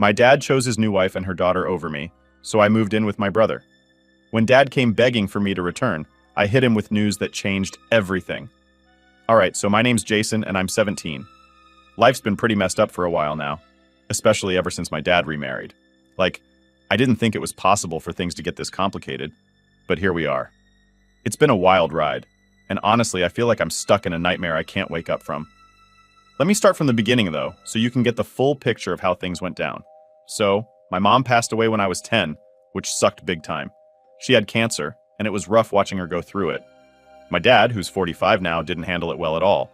My dad chose his new wife and her daughter over me, so I moved in with my brother. When Dad came begging for me to return, I hit him with news that changed everything. Alright, so my name's Jason and I'm 17. Life's been pretty messed up for a while now, especially ever since my dad remarried. I didn't think it was possible for things to get this complicated, but here we are. It's been a wild ride, and honestly, I feel like I'm stuck in a nightmare I can't wake up from. Let me start from the beginning though, so you can get the full picture of how things went down. So, my mom passed away when I was 10, which sucked big time. She had cancer, and it was rough watching her go through it. My dad, who's 45 now, didn't handle it well at all.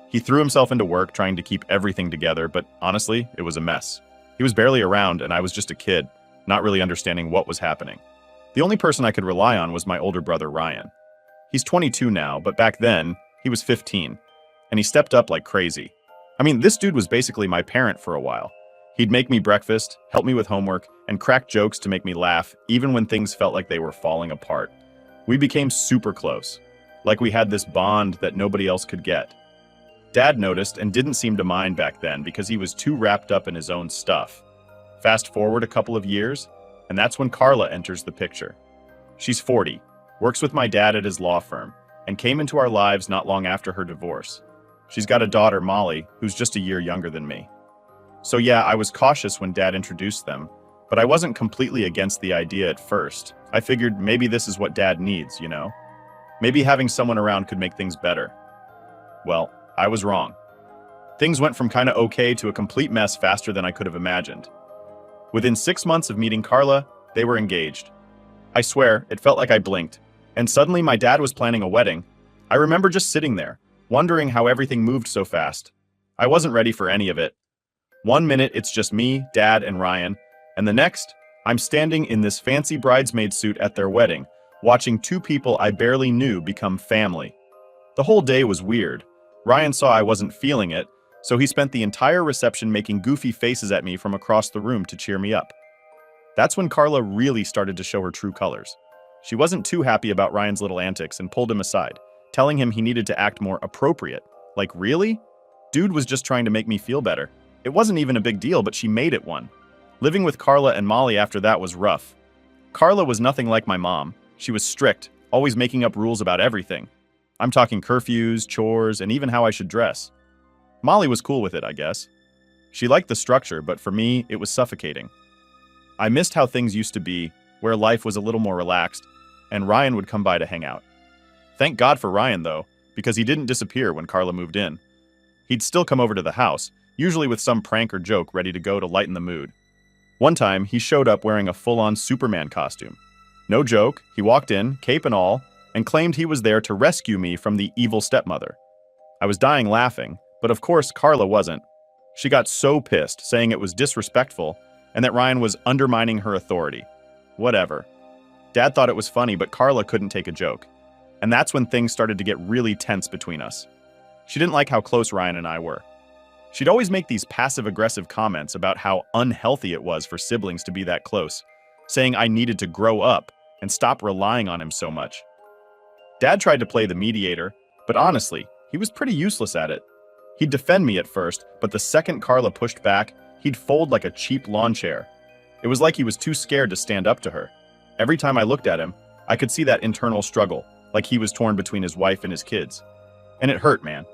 He threw himself into work trying to keep everything together, but honestly, it was a mess. He was barely around, and I was just a kid, not really understanding what was happening. The only person I could rely on was my older brother, Ryan. He's 22 now, but back then, he was 15, and he stepped up like crazy. I mean, this dude was basically my parent for a while. He'd make me breakfast, help me with homework, and crack jokes to make me laugh, even when things felt like they were falling apart. We became super close, like we had this bond that nobody else could get. Dad noticed and didn't seem to mind back then because he was too wrapped up in his own stuff. Fast forward a couple of years, and that's when Carla enters the picture. She's 40, works with my dad at his law firm, and came into our lives not long after her divorce. She's got a daughter, Molly, who's just a year younger than me. So yeah, I was cautious when Dad introduced them, but I wasn't completely against the idea at first. I figured maybe this is what Dad needs, you know? Maybe having someone around could make things better. Well, I was wrong. Things went from kinda okay to a complete mess faster than I could have imagined. Within 6 months of meeting Carla, they were engaged. I swear, it felt like I blinked, and suddenly my dad was planning a wedding. I remember just sitting there, wondering how everything moved so fast. I wasn't ready for any of it. One minute, it's just me, Dad, and Ryan, and the next, I'm standing in this fancy bridesmaid suit at their wedding, watching two people I barely knew become family. The whole day was weird. Ryan saw I wasn't feeling it, so he spent the entire reception making goofy faces at me from across the room to cheer me up. That's when Carla really started to show her true colors. She wasn't too happy about Ryan's little antics and pulled him aside, telling him he needed to act more appropriate. Like, really? Dude was just trying to make me feel better. It wasn't even a big deal, but she made it one. Living with Carla and Molly after that was rough. Carla was nothing like my mom. She was strict, always making up rules about everything. I'm talking curfews, chores, and even how I should dress. Molly was cool with it, I guess. She liked the structure, but for me, it was suffocating. I missed how things used to be, where life was a little more relaxed, and Ryan would come by to hang out. Thank God for Ryan, though, because he didn't disappear when Carla moved in. He'd still come over to the house, usually with some prank or joke ready to go to lighten the mood. One time, he showed up wearing a full-on Superman costume. No joke, he walked in, cape and all, and claimed he was there to rescue me from the evil stepmother. I was dying laughing, but of course Carla wasn't. She got so pissed, saying it was disrespectful and that Ryan was undermining her authority. Whatever. Dad thought it was funny, but Carla couldn't take a joke. And that's when things started to get really tense between us. She didn't like how close Ryan and I were. She'd always make these passive-aggressive comments about how unhealthy it was for siblings to be that close, saying I needed to grow up and stop relying on him so much. Dad tried to play the mediator, but honestly, he was pretty useless at it. He'd defend me at first, but the second Carla pushed back, he'd fold like a cheap lawn chair. It was like he was too scared to stand up to her. Every time I looked at him, I could see that internal struggle, like he was torn between his wife and his kids. And it hurt, man.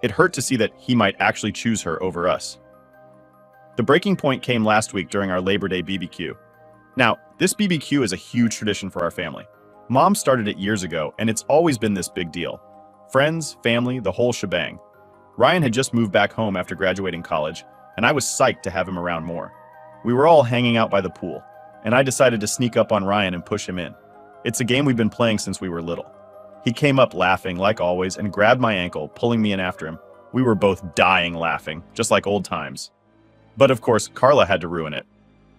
It hurt to see that he might actually choose her over us. The breaking point came last week during our Labor Day BBQ. Now, this BBQ is a huge tradition for our family. Mom started it years ago, and it's always been this big deal. Friends, family, the whole shebang. Ryan had just moved back home after graduating college, and I was psyched to have him around more. We were all hanging out by the pool, and I decided to sneak up on Ryan and push him in. It's a game we've been playing since we were little. He came up laughing, like always, and grabbed my ankle, pulling me in after him. We were both dying laughing, just like old times. But of course, Carla had to ruin it.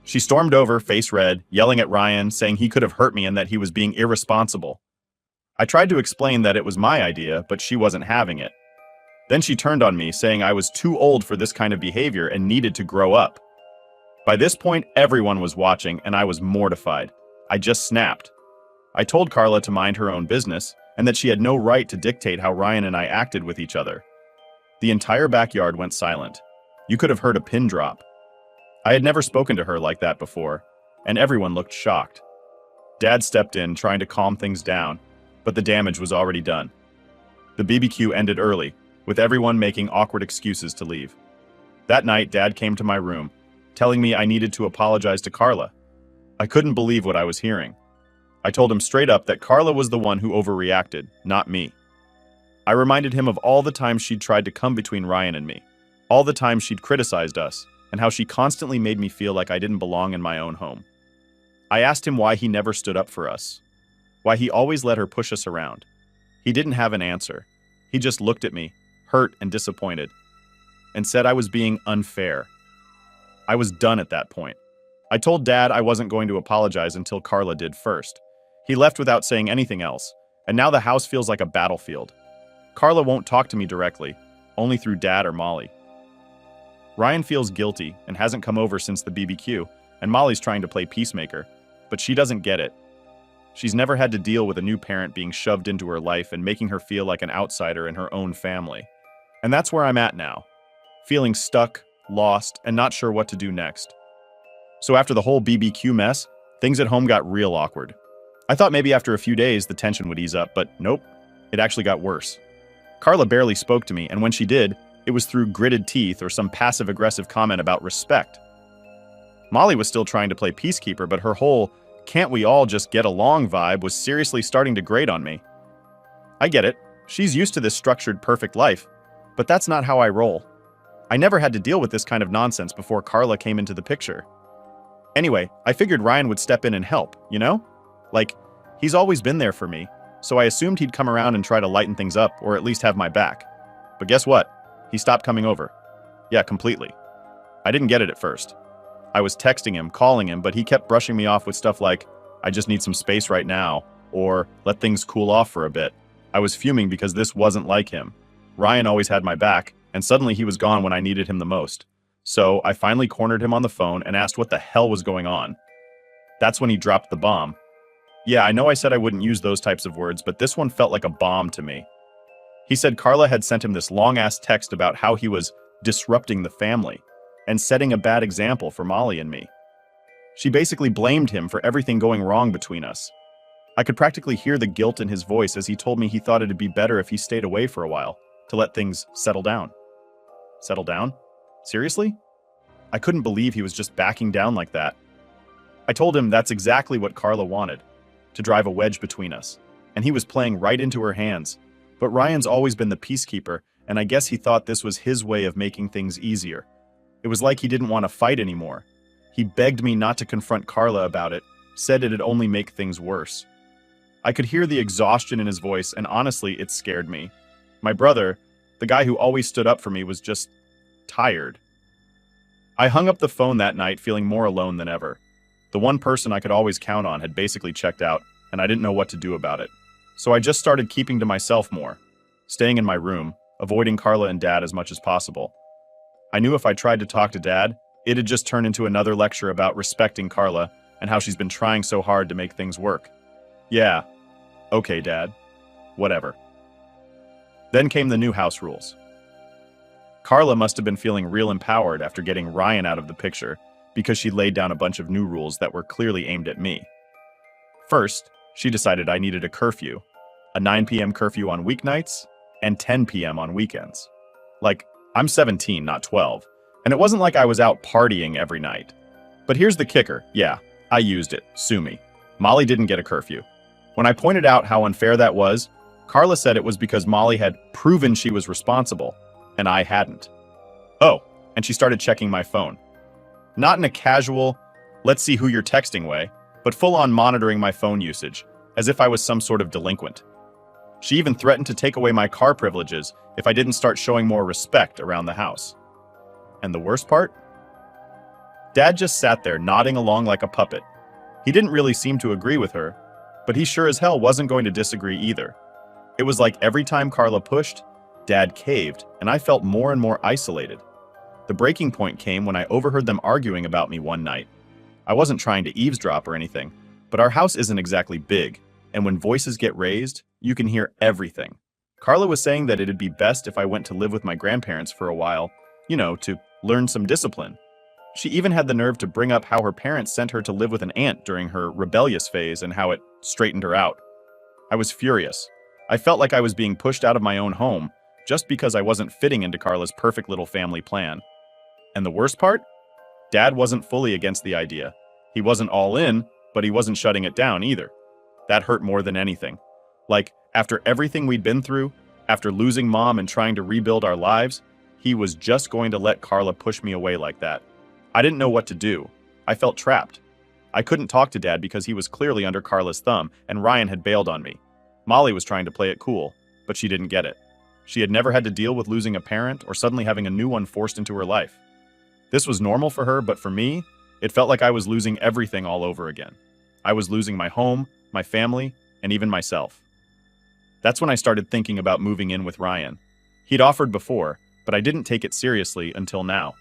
She stormed over, face red, yelling at Ryan, saying he could have hurt me and that he was being irresponsible. I tried to explain that it was my idea, but she wasn't having it. Then she turned on me, saying I was too old for this kind of behavior and needed to grow up. By this point, everyone was watching, and I was mortified. I just snapped. I told Carla to mind her own business, and that she had no right to dictate how Ryan and I acted with each other. The entire backyard went silent. You could have heard a pin drop. I had never spoken to her like that before, and everyone looked shocked. Dad stepped in, trying to calm things down, but the damage was already done. The BBQ ended early, with everyone making awkward excuses to leave. That night, Dad came to my room, telling me I needed to apologize to Carla. I couldn't believe what I was hearing. I told him straight up that Carla was the one who overreacted, not me. I reminded him of all the times she'd tried to come between Ryan and me, all the times she'd criticized us, and how she constantly made me feel like I didn't belong in my own home. I asked him why he never stood up for us, why he always let her push us around. He didn't have an answer. He just looked at me, hurt and disappointed, and said I was being unfair. I was done at that point. I told Dad I wasn't going to apologize until Carla did first. He left without saying anything else, and now the house feels like a battlefield. Carla won't talk to me directly, only through Dad or Molly. Ryan feels guilty and hasn't come over since the BBQ, and Molly's trying to play peacemaker, but she doesn't get it. She's never had to deal with a new parent being shoved into her life and making her feel like an outsider in her own family. And that's where I'm at now, feeling stuck, lost, and not sure what to do next. So after the whole BBQ mess, things at home got real awkward. I thought maybe after a few days the tension would ease up, but nope, it actually got worse. Carla barely spoke to me, and when she did, it was through gritted teeth or some passive-aggressive comment about respect. Molly was still trying to play peacekeeper, but her whole "can't we all just get along" vibe was seriously starting to grate on me. I get it, she's used to this structured, perfect life, but that's not how I roll. I never had to deal with this kind of nonsense before Carla came into the picture. Anyway, I figured Ryan would step in and help, you know? Like, he's always been there for me, so I assumed he'd come around and try to lighten things up, or at least have my back. But guess what? He stopped coming over. Yeah, completely. I didn't get it at first. I was texting him, calling him, but he kept brushing me off with stuff like, "I just need some space right now," or "let things cool off for a bit." I was fuming because this wasn't like him. Ryan always had my back, and suddenly he was gone when I needed him the most. So I finally cornered him on the phone and asked what the hell was going on. That's when he dropped the bomb. Yeah, I know I said I wouldn't use those types of words, but this one felt like a bomb to me. He said Carla had sent him this long-ass text about how he was disrupting the family and setting a bad example for Molly and me. She basically blamed him for everything going wrong between us. I could practically hear the guilt in his voice as he told me he thought it'd be better if he stayed away for a while, to let things settle down. Settle down? Seriously? I couldn't believe he was just backing down like that. I told him that's exactly what Carla wanted, to drive a wedge between us, and he was playing right into her hands. But Ryan's always been the peacekeeper, and I guess he thought this was his way of making things easier. It was like he didn't want to fight anymore. He begged me not to confront Carla about it, said it'd only make things worse. I could hear the exhaustion in his voice, and honestly, it scared me. My brother, the guy who always stood up for me, was just tired. I hung up the phone that night feeling more alone than ever. The one person I could always count on had basically checked out, and I didn't know what to do about it. So I just started keeping to myself more, staying in my room, avoiding Carla and Dad as much as possible. I knew if I tried to talk to Dad, it'd just turn into another lecture about respecting Carla and how she's been trying so hard to make things work. Yeah, okay, Dad. Whatever. Then came the new house rules. Carla must have been feeling real empowered after getting Ryan out of the picture, because she laid down a bunch of new rules that were clearly aimed at me. First, she decided I needed a curfew, a 9 p.m. curfew on weeknights, and 10 p.m. on weekends. Like, I'm 17, not 12, and it wasn't like I was out partying every night. But here's the kicker. Yeah, I used it. Sue me. Molly didn't get a curfew. When I pointed out how unfair that was, Carla said it was because Molly had proven she was responsible, and I hadn't. Oh, and she started checking my phone. Not in a casual, let's see who you're texting way, but full-on monitoring my phone usage, as if I was some sort of delinquent. She even threatened to take away my car privileges if I didn't start showing more respect around the house. And the worst part? Dad just sat there nodding along like a puppet. He didn't really seem to agree with her, but he sure as hell wasn't going to disagree either. It was like every time Carla pushed, Dad caved, and I felt more and more isolated. The breaking point came when I overheard them arguing about me one night. I wasn't trying to eavesdrop or anything, but our house isn't exactly big, and when voices get raised, you can hear everything. Carla was saying that it'd be best if I went to live with my grandparents for a while, you know, to learn some discipline. She even had the nerve to bring up how her parents sent her to live with an aunt during her rebellious phase and how it straightened her out. I was furious. I felt like I was being pushed out of my own home just because I wasn't fitting into Carla's perfect little family plan. And the worst part? Dad wasn't fully against the idea. He wasn't all in, but he wasn't shutting it down either. That hurt more than anything. Like, after everything we'd been through, after losing Mom and trying to rebuild our lives, he was just going to let Carla push me away like that. I didn't know what to do. I felt trapped. I couldn't talk to Dad because he was clearly under Carla's thumb, and Ryan had bailed on me. Molly was trying to play it cool, but she didn't get it. She had never had to deal with losing a parent or suddenly having a new one forced into her life. This was normal for her, but for me, it felt like I was losing everything all over again. I was losing my home, my family, and even myself. That's when I started thinking about moving in with Ryan. He'd offered before, but I didn't take it seriously until now.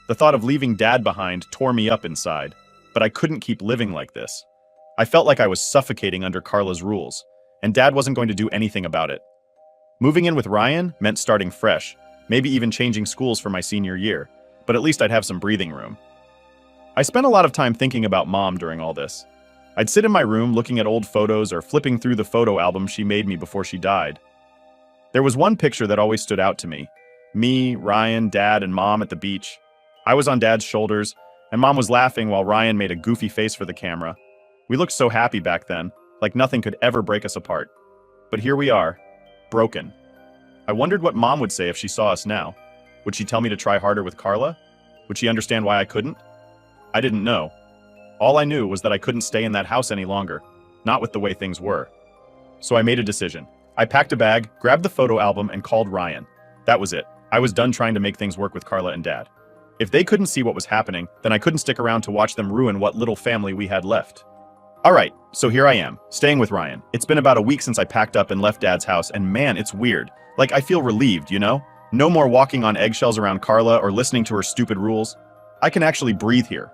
The thought of leaving Dad behind tore me up inside, but I couldn't keep living like this. I felt like I was suffocating under Carla's rules, and Dad wasn't going to do anything about it. Moving in with Ryan meant starting fresh, maybe even changing schools for my senior year, but at least I'd have some breathing room. I spent a lot of time thinking about Mom during all this. I'd sit in my room looking at old photos or flipping through the photo album she made me before she died. There was one picture that always stood out to me. Me, Ryan, Dad, and Mom at the beach. I was on Dad's shoulders, and Mom was laughing while Ryan made a goofy face for the camera. We looked so happy back then, like nothing could ever break us apart. But here we are, broken. I wondered what Mom would say if she saw us now. Would she tell me to try harder with Carla? Would she understand why I couldn't? I didn't know. All I knew was that I couldn't stay in that house any longer, not with the way things were. So I made a decision. I packed a bag, grabbed the photo album, and called Ryan. That was it. I was done trying to make things work with Carla and Dad. If they couldn't see what was happening, then I couldn't stick around to watch them ruin what little family we had left. Alright, so here I am, staying with Ryan. It's been about a week since I packed up and left Dad's house, and man, it's weird. Like, I feel relieved, you know? No more walking on eggshells around Carla or listening to her stupid rules. I can actually breathe here.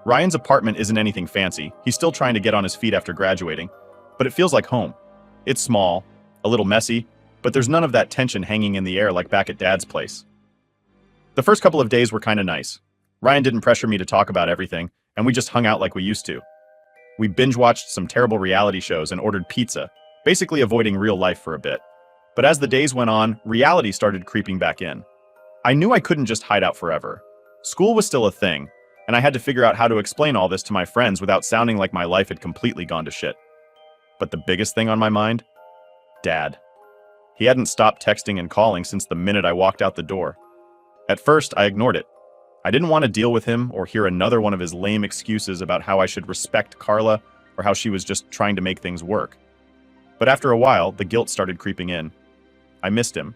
Ryan's apartment isn't anything fancy. He's still trying to get on his feet after graduating, but it feels like home. It's small, a little messy, but there's none of that tension hanging in the air like back at Dad's place. The first couple of days were kind of nice. Ryan didn't pressure me to talk about everything, and we just hung out like we used to. We binge-watched some terrible reality shows and ordered pizza, basically avoiding real life for a bit. But as the days went on, reality started creeping back in. I knew I couldn't just hide out forever. School was still a thing, and I had to figure out how to explain all this to my friends without sounding like my life had completely gone to shit. But the biggest thing on my mind? Dad. He hadn't stopped texting and calling since the minute I walked out the door. At first, I ignored it. I didn't want to deal with him or hear another one of his lame excuses about how I should respect Carla or how she was just trying to make things work. But after a while, the guilt started creeping in. I missed him.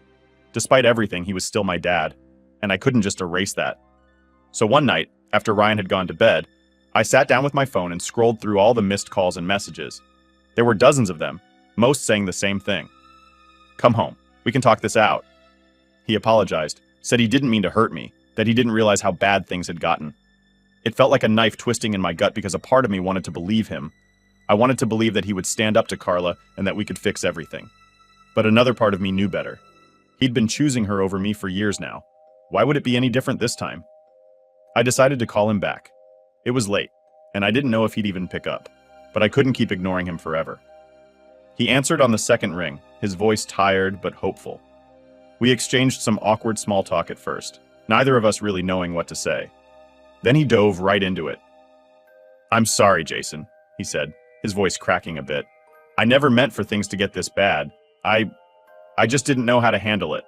Despite everything, he was still my dad, and I couldn't just erase that. So one night, after Ryan had gone to bed, I sat down with my phone and scrolled through all the missed calls and messages. There were dozens of them, most saying the same thing. "Come home. We can talk this out." He apologized, said he didn't mean to hurt me, that he didn't realize how bad things had gotten. It felt like a knife twisting in my gut because a part of me wanted to believe him. I wanted to believe that he would stand up to Carla and that we could fix everything. But another part of me knew better. He'd been choosing her over me for years now. Why would it be any different this time? I decided to call him back. It was late, and I didn't know if he'd even pick up, but I couldn't keep ignoring him forever. He answered on the second ring, his voice tired but hopeful. We exchanged some awkward small talk at first, neither of us really knowing what to say. Then he dove right into it. "I'm sorry, Jason," he said, his voice cracking a bit. "I never meant for things to get this bad. I just didn't know how to handle it."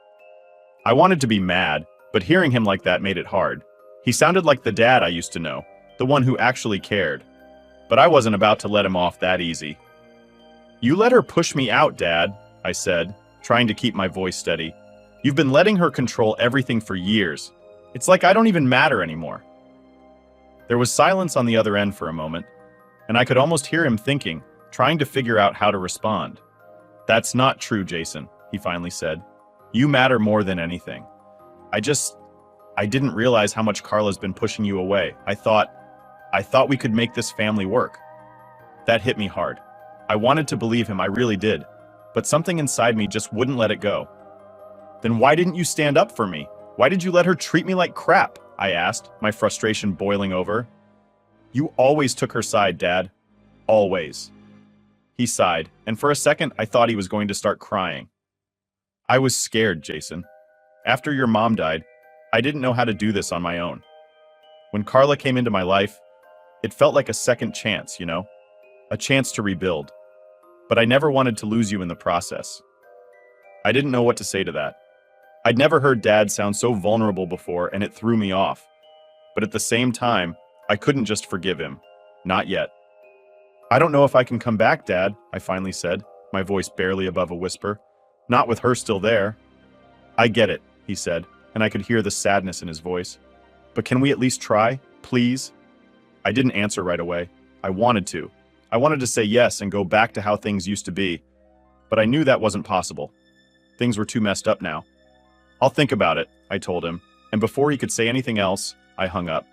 I wanted to be mad, but hearing him like that made it hard. He sounded like the dad I used to know, the one who actually cared. But I wasn't about to let him off that easy. "You let her push me out, Dad," I said, trying to keep my voice steady. "You've been letting her control everything for years. It's like I don't even matter anymore." There was silence on the other end for a moment, and I could almost hear him thinking, trying to figure out how to respond. "That's not true, Jason," he finally said. "You matter more than anything. I didn't realize how much Carla's been pushing you away. I thought we could make this family work." That hit me hard. I wanted to believe him, I really did, but something inside me just wouldn't let it go. "Then why didn't you stand up for me? Why did you let her treat me like crap?" I asked, my frustration boiling over. You always took her side, Dad. Always. He sighed, and for a second I thought he was going to start crying. I was scared, Jason. After your mom died, I didn't know how to do this on my own. When Carla came into my life, it felt like a second chance, you know? A chance to rebuild. But I never wanted to lose you in the process. I didn't know what to say to that. I'd never heard Dad sound so vulnerable before, and it threw me off. But at the same time, I couldn't just forgive him. Not yet. I don't know if I can come back, Dad, I finally said, my voice barely above a whisper. Not with her still there. I get it, he said, and I could hear the sadness in his voice. But can we at least try, please? I didn't answer right away. I wanted to. I wanted to say yes and go back to how things used to be. But I knew that wasn't possible. Things were too messed up now. I'll think about it, I told him, and before he could say anything else, I hung up.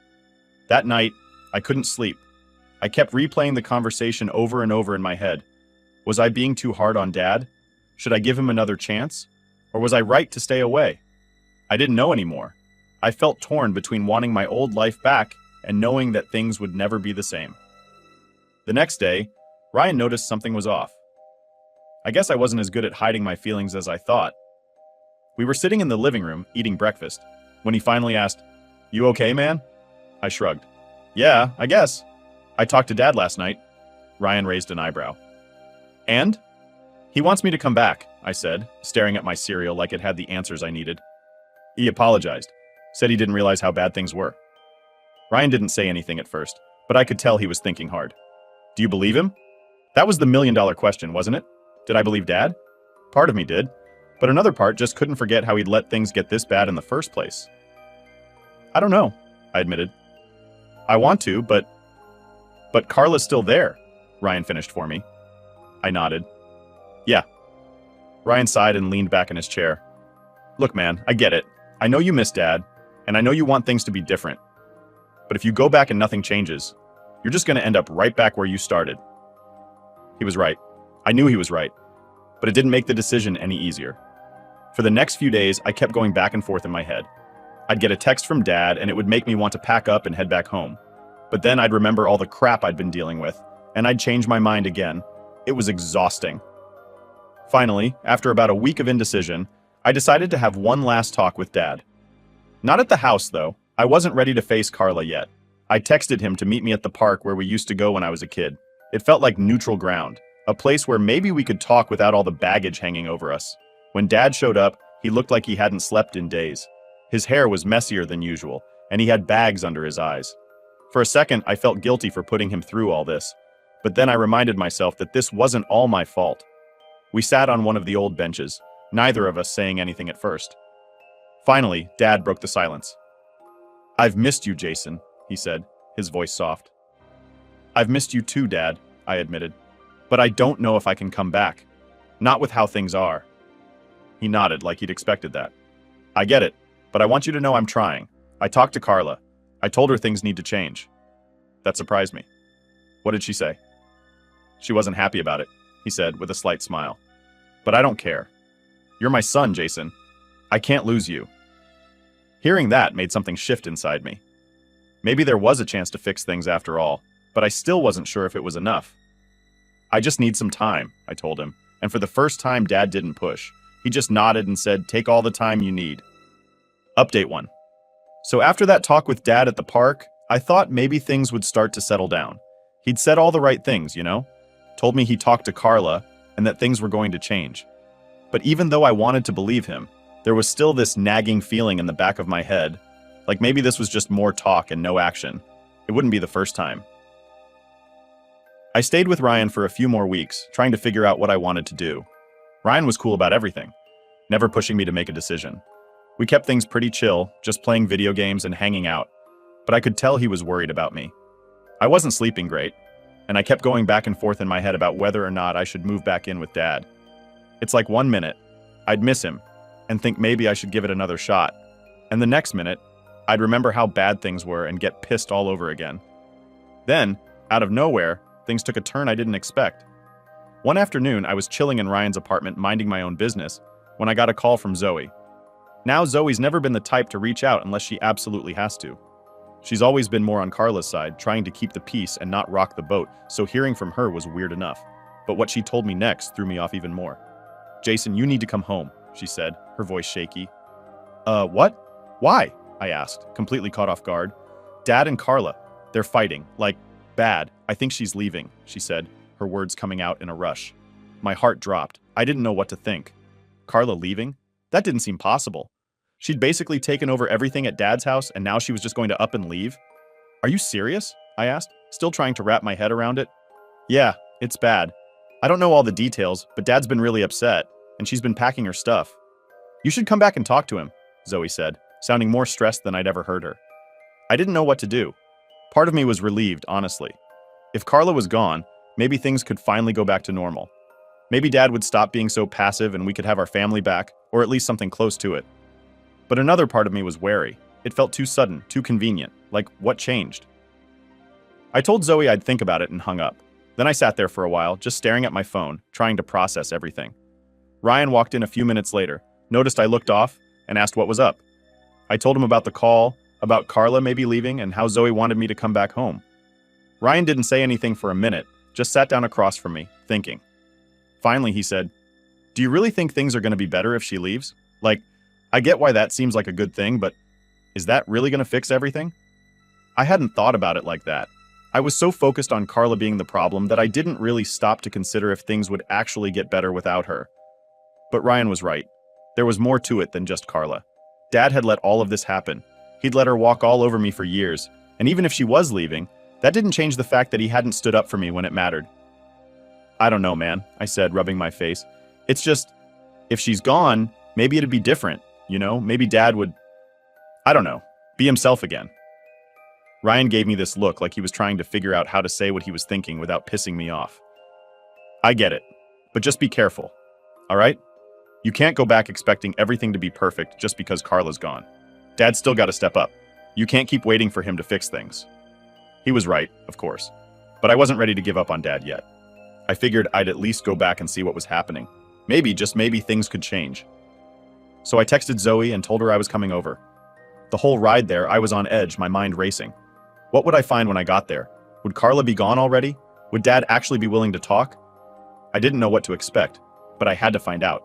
That night, I couldn't sleep. I kept replaying the conversation over and over in my head. Was I being too hard on Dad? Should I give him another chance? Or was I right to stay away? I didn't know anymore. I felt torn between wanting my old life back and knowing that things would never be the same. The next day, Ryan noticed something was off. I guess I wasn't as good at hiding my feelings as I thought. We were sitting in the living room, eating breakfast, when he finally asked, "You okay, man?" I shrugged. "Yeah, I guess. I talked to Dad last night." Ryan raised an eyebrow. "And?" "He wants me to come back," I said, staring at my cereal like it had the answers I needed. He apologized, said he didn't realize how bad things were. Ryan didn't say anything at first, but I could tell he was thinking hard. Do you believe him? That was the million-dollar question, wasn't it? Did I believe Dad? Part of me did, but another part just couldn't forget how he'd let things get this bad in the first place. "I don't know," I admitted. "I want to, but Carla's still there," Ryan finished for me. I nodded. "Yeah." Ryan sighed and leaned back in his chair. "Look, man, I get it. I know you miss Dad, and I know you want things to be different. But if you go back and nothing changes, you're just going to end up right back where you started." He was right. I knew he was right, but it didn't make the decision any easier. For the next few days, I kept going back and forth in my head. I'd get a text from Dad, and it would make me want to pack up and head back home. But then I'd remember all the crap I'd been dealing with, and I'd change my mind again. It was exhausting. Finally, after about a week of indecision, I decided to have one last talk with Dad. Not at the house, though. I wasn't ready to face Carla yet. I texted him to meet me at the park where we used to go when I was a kid. It felt like neutral ground, a place where maybe we could talk without all the baggage hanging over us. When Dad showed up, he looked like he hadn't slept in days. His hair was messier than usual, and he had bags under his eyes. For a second, I felt guilty for putting him through all this, but then I reminded myself that this wasn't all my fault. We sat on one of the old benches, neither of us saying anything at first. Finally, Dad broke the silence. "I've missed you, Jason," he said, his voice soft. "I've missed you too, Dad," I admitted. "But I don't know if I can come back. Not with how things are." He nodded like he'd expected that. "I get it, but I want you to know I'm trying. I talked to Carla. I told her things need to change." That surprised me. "What did she say?" "She wasn't happy about it," he said with a slight smile. "But I don't care. You're my son, Jason. I can't lose you." Hearing that made something shift inside me. Maybe there was a chance to fix things after all, but I still wasn't sure if it was enough. "I just need some time," I told him, and for the first time Dad didn't push. He just nodded and said, "Take all the time you need." Update 1. So after that talk with Dad at the park, I thought maybe things would start to settle down. He'd said all the right things, you know? Told me he talked to Carla and that things were going to change. But even though I wanted to believe him, there was still this nagging feeling in the back of my head, like maybe this was just more talk and no action. It wouldn't be the first time. I stayed with Ryan for a few more weeks, trying to figure out what I wanted to do. Ryan was cool about everything, never pushing me to make a decision. We kept things pretty chill, just playing video games and hanging out, but I could tell he was worried about me. I wasn't sleeping great, and I kept going back and forth in my head about whether or not I should move back in with Dad. It's like one minute, I'd miss him, and think maybe I should give it another shot, and the next minute, I'd remember how bad things were and get pissed all over again. Then, out of nowhere, things took a turn I didn't expect. One afternoon, I was chilling in Ryan's apartment minding my own business when I got a call from Zoe. Now Zoe's never been the type to reach out unless she absolutely has to. She's always been more on Carla's side, trying to keep the peace and not rock the boat, so hearing from her was weird enough. But what she told me next threw me off even more. "Jason, you need to come home," she said, her voice shaky. What? Why?" I asked, completely caught off guard. "Dad and Carla, they're fighting, like, bad. I think she's leaving," she said, her words coming out in a rush. My heart dropped. I didn't know what to think. Carla leaving? That didn't seem possible. She'd basically taken over everything at Dad's house, and now she was just going to up and leave? "Are you serious?" I asked, still trying to wrap my head around it. "Yeah, it's bad. I don't know all the details, but Dad's been really upset, and she's been packing her stuff." "You should come back and talk to him," Zoe said, sounding more stressed than I'd ever heard her. I didn't know what to do. Part of me was relieved, honestly. If Carla was gone, maybe things could finally go back to normal. Maybe Dad would stop being so passive and we could have our family back, or at least something close to it. But another part of me was wary. It felt too sudden, too convenient. Like, what changed? I told Zoe I'd think about it and hung up. Then I sat there for a while, just staring at my phone, trying to process everything. Ryan walked in a few minutes later, noticed I looked off, and asked what was up. I told him about the call, about Carla maybe leaving, and how Zoe wanted me to come back home. Ryan didn't say anything for a minute, just sat down across from me, thinking. Finally, he said, "Do you really think things are going to be better if she leaves? Like, I get why that seems like a good thing, but is that really going to fix everything?" I hadn't thought about it like that. I was so focused on Carla being the problem that I didn't really stop to consider if things would actually get better without her. But Ryan was right. There was more to it than just Carla. Dad had let all of this happen. He'd let her walk all over me for years, and even if she was leaving, that didn't change the fact that he hadn't stood up for me when it mattered. "I don't know, man," I said, rubbing my face. "It's just, if she's gone, maybe it'd be different, you know? Maybe Dad would, I don't know, be himself again." Ryan gave me this look like he was trying to figure out how to say what he was thinking without pissing me off. "I get it, but just be careful, all right? You can't go back expecting everything to be perfect just because Carla's gone. Dad's still got to step up. You can't keep waiting for him to fix things." He was right, of course, but I wasn't ready to give up on Dad yet. I figured I'd at least go back and see what was happening. Maybe, just maybe, things could change. So I texted Zoe and told her I was coming over. The whole ride there, I was on edge, my mind racing. What would I find when I got there? Would Carla be gone already? Would Dad actually be willing to talk? I didn't know what to expect, but I had to find out.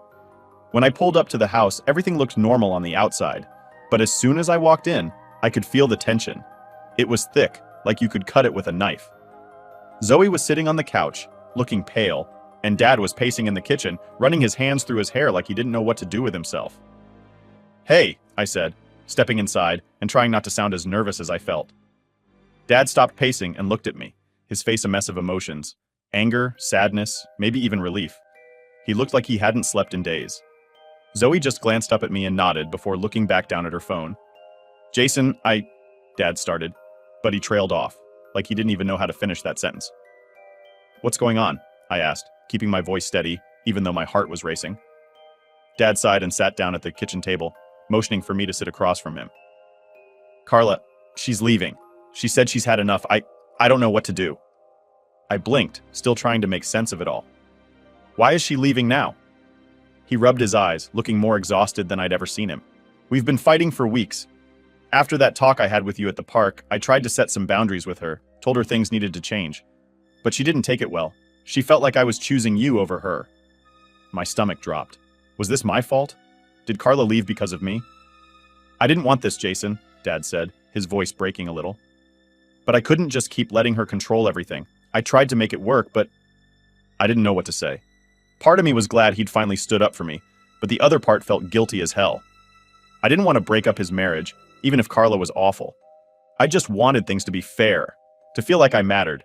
When I pulled up to the house, everything looked normal on the outside, but as soon as I walked in, I could feel the tension. It was thick, like you could cut it with a knife. Zoe was sitting on the couch, looking pale, and Dad was pacing in the kitchen, running his hands through his hair like he didn't know what to do with himself. "Hey," I said, stepping inside and trying not to sound as nervous as I felt. Dad stopped pacing and looked at me, his face a mess of emotions. Anger, sadness, maybe even relief. He looked like he hadn't slept in days. Zoe just glanced up at me and nodded before looking back down at her phone. "Jason, Dad started, but he trailed off, like he didn't even know how to finish that sentence. "What's going on?" I asked, keeping my voice steady, even though my heart was racing. Dad sighed and sat down at the kitchen table, motioning for me to sit across from him. "Carla, she's leaving. She said she's had enough. I don't know what to do." I blinked, still trying to make sense of it all. "Why is she leaving now?" He rubbed his eyes, looking more exhausted than I'd ever seen him. "We've been fighting for weeks. After that talk I had with you at the park, I tried to set some boundaries with her, told her things needed to change. But she didn't take it well. She felt like I was choosing you over her." My stomach dropped. Was this my fault? Did Carla leave because of me? "I didn't want this, Jason," Dad said, his voice breaking a little. "But I couldn't just keep letting her control everything. I tried to make it work, but..." I didn't know what to say. Part of me was glad he'd finally stood up for me, but the other part felt guilty as hell. I didn't want to break up his marriage, even if Carla was awful. I just wanted things to be fair, to feel like I mattered.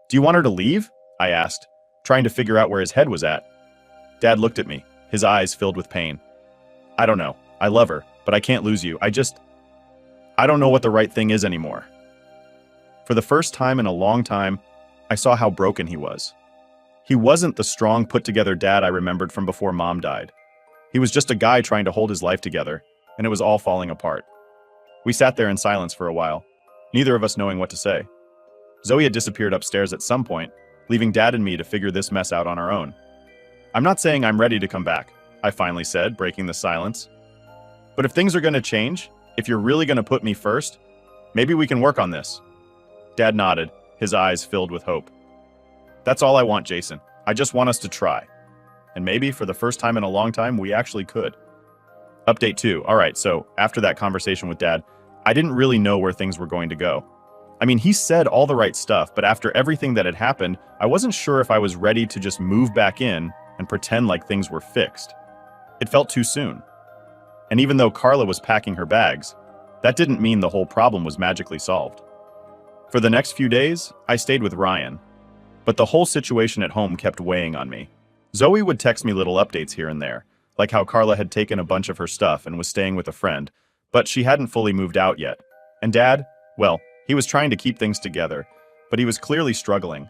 "Do you want her to leave?" I asked, trying to figure out where his head was at. Dad looked at me, his eyes filled with pain. "I don't know. I love her, but I can't lose you. I don't know what the right thing is anymore." For the first time in a long time, I saw how broken he was. He wasn't the strong, put-together dad I remembered from before Mom died. He was just a guy trying to hold his life together, and it was all falling apart. We sat there in silence for a while, neither of us knowing what to say. Zoe had disappeared upstairs at some point, leaving Dad and me to figure this mess out on our own. "I'm not saying I'm ready to come back," I finally said, breaking the silence. But if things are going to change, if you're really going to put me first, maybe we can work on this. Dad nodded, his eyes filled with hope. That's all I want, Jason. I just want us to try. And maybe for the first time in a long time, we actually could. Update 2. All right, so after that conversation with Dad, I didn't really know where things were going to go. I mean, he said all the right stuff, but after everything that had happened, I wasn't sure if I was ready to just move back in and pretend like things were fixed. It felt too soon. And even though Carla was packing her bags, that didn't mean the whole problem was magically solved. For the next few days, I stayed with Ryan, but the whole situation at home kept weighing on me. Zoe would text me little updates here and there, like how Carla had taken a bunch of her stuff and was staying with a friend, but she hadn't fully moved out yet. And Dad, well, he was trying to keep things together, but he was clearly struggling.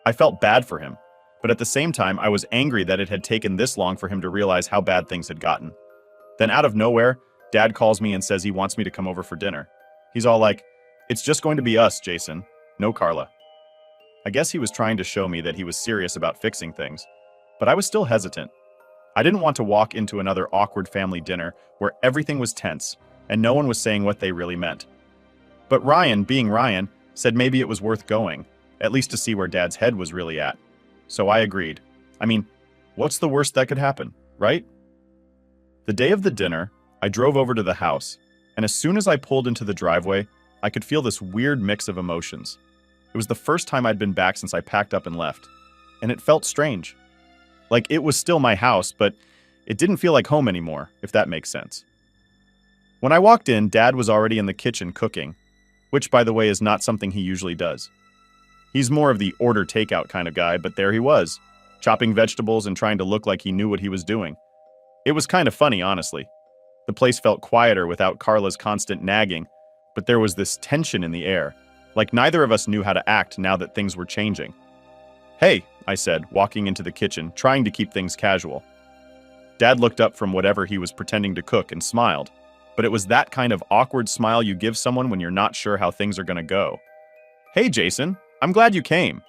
I felt bad for him, but at the same time, I was angry that it had taken this long for him to realize how bad things had gotten. Then out of nowhere, Dad calls me and says he wants me to come over for dinner. He's all like, "It's just going to be us, Jason. No Carla." I guess he was trying to show me that he was serious about fixing things, but I was still hesitant. I didn't want to walk into another awkward family dinner where everything was tense and no one was saying what they really meant. But Ryan, being Ryan, said maybe it was worth going, at least to see where Dad's head was really at. So I agreed. I mean, what's the worst that could happen, right? The day of the dinner, I drove over to the house, and as soon as I pulled into the driveway, I could feel this weird mix of emotions. It was the first time I'd been back since I packed up and left, and it felt strange. Like it was still my house, but it didn't feel like home anymore, if that makes sense. When I walked in, Dad was already in the kitchen cooking, which, by the way, is not something he usually does. He's more of the order takeout kind of guy, but there he was, chopping vegetables and trying to look like he knew what he was doing. It was kind of funny, honestly. The place felt quieter without Carla's constant nagging, but there was this tension in the air, like neither of us knew how to act now that things were changing. "Hey," I said, walking into the kitchen, trying to keep things casual. Dad looked up from whatever he was pretending to cook and smiled, but it was that kind of awkward smile you give someone when you're not sure how things are gonna go. "Hey, Jason, I'm glad you came."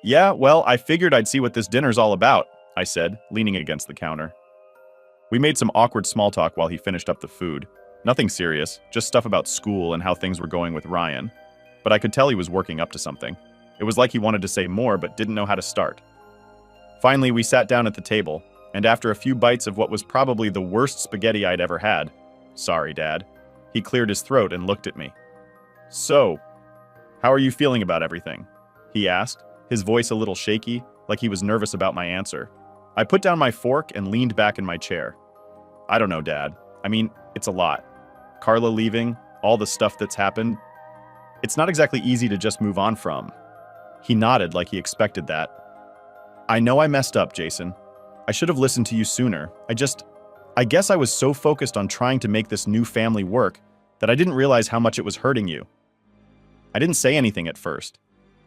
"Yeah, well, I figured I'd see what this dinner's all about," I said, leaning against the counter. We made some awkward small talk while he finished up the food. Nothing serious, just stuff about school and how things were going with Ryan. But I could tell he was working up to something. It was like he wanted to say more but didn't know how to start. Finally, we sat down at the table, and after a few bites of what was probably the worst spaghetti I'd ever had, "Sorry, Dad," he cleared his throat and looked at me. "So, how are you feeling about everything?" he asked, his voice a little shaky, like he was nervous about my answer. I put down my fork and leaned back in my chair. "I don't know, Dad. I mean, it's a lot. Carla leaving, all the stuff that's happened. It's not exactly easy to just move on from." He nodded like he expected that. "I know I messed up, Jason. I should have listened to you sooner. I guess I was so focused on trying to make this new family work that I didn't realize how much it was hurting you." I didn't say anything at first.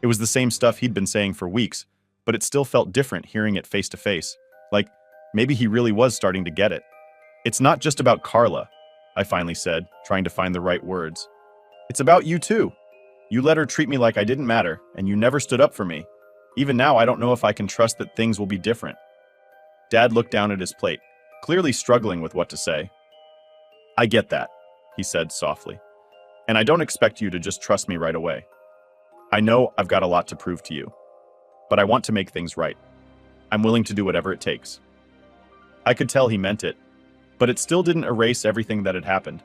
It was the same stuff he'd been saying for weeks, but it still felt different hearing it face to face. Like, maybe he really was starting to get it. "It's not just about Carla," I finally said, trying to find the right words. "It's about you too. You let her treat me like I didn't matter, and you never stood up for me. Even now, I don't know if I can trust that things will be different." Dad looked down at his plate, clearly struggling with what to say. "I get that," he said softly. "And I don't expect you to just trust me right away. I know I've got a lot to prove to you, but I want to make things right. I'm willing to do whatever it takes." I could tell he meant it, but it still didn't erase everything that had happened.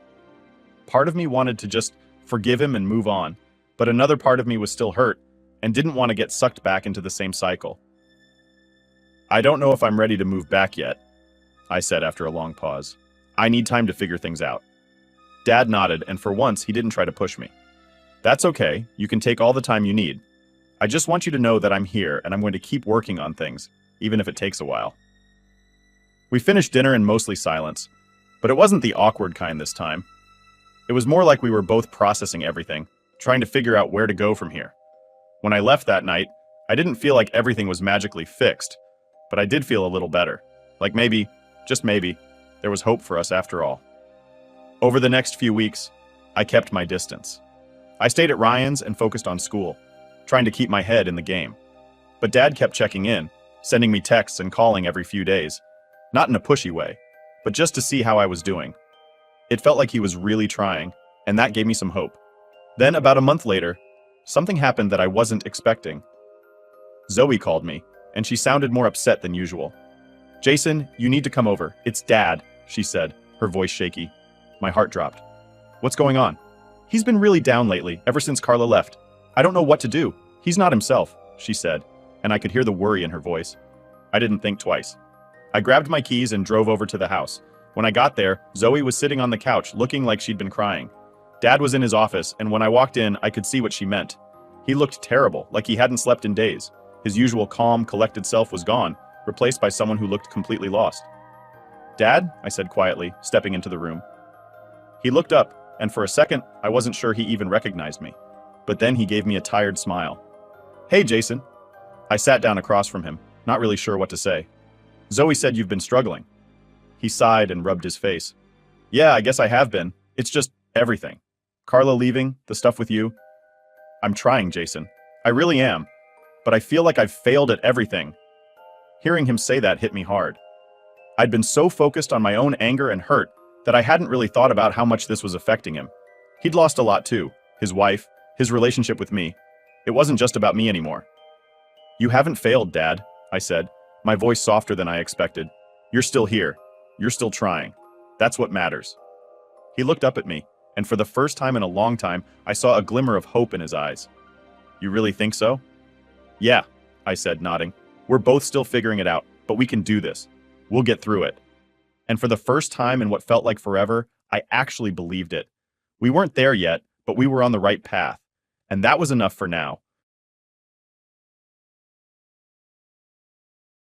Part of me wanted to just forgive him and move on, but another part of me was still hurt and didn't want to get sucked back into the same cycle. "I don't know if I'm ready to move back yet," I said after a long pause. "I need time to figure things out." Dad nodded, and for once, he didn't try to push me. "That's okay. You can take all the time you need. I just want you to know that I'm here and I'm going to keep working on things, even if it takes a while." We finished dinner in mostly silence, but it wasn't the awkward kind this time. It was more like we were both processing everything, trying to figure out where to go from here. When I left that night, I didn't feel like everything was magically fixed, but I did feel a little better. Like maybe, just maybe, there was hope for us after all. Over the next few weeks, I kept my distance. I stayed at Ryan's and focused on school, trying to keep my head in the game. But Dad kept checking in, sending me texts and calling every few days. Not in a pushy way, but just to see how I was doing. It felt like he was really trying, and that gave me some hope. Then, about a month later, something happened that I wasn't expecting. Zoe called me, and she sounded more upset than usual. "Jason, you need to come over. It's Dad," she said, her voice shaky. My heart dropped. "What's going on?" "He's been really down lately, ever since Carla left. I don't know what to do. He's not himself," she said, and I could hear the worry in her voice. I didn't think twice. I grabbed my keys and drove over to the house. When I got there, Zoe was sitting on the couch looking like she'd been crying. Dad was in his office, and when I walked in, I could see what she meant. He looked terrible, like he hadn't slept in days. His usual calm, collected self was gone, replaced by someone who looked completely lost. "Dad?" I said quietly, stepping into the room. He looked up, and for a second, I wasn't sure he even recognized me. But then he gave me a tired smile. "Hey, Jason." I sat down across from him, not really sure what to say. "Zoe said you've been struggling." He sighed and rubbed his face. "Yeah, I guess I have been. It's just everything. Carla leaving, the stuff with you. I'm trying, Jason. I really am. But I feel like I've failed at everything." Hearing him say that hit me hard. I'd been so focused on my own anger and hurt that I hadn't really thought about how much this was affecting him. He'd lost a lot too. His wife, his relationship with me. It wasn't just about me anymore. "You haven't failed, Dad," I said, my voice softer than I expected. "You're still here. You're still trying. That's what matters." He looked up at me, and for the first time in a long time, I saw a glimmer of hope in his eyes. "You really think so?" "Yeah," I said, nodding. "We're both still figuring it out, but we can do this. We'll get through it." And for the first time in what felt like forever, I actually believed it. We weren't there yet, but we were on the right path. And that was enough for now.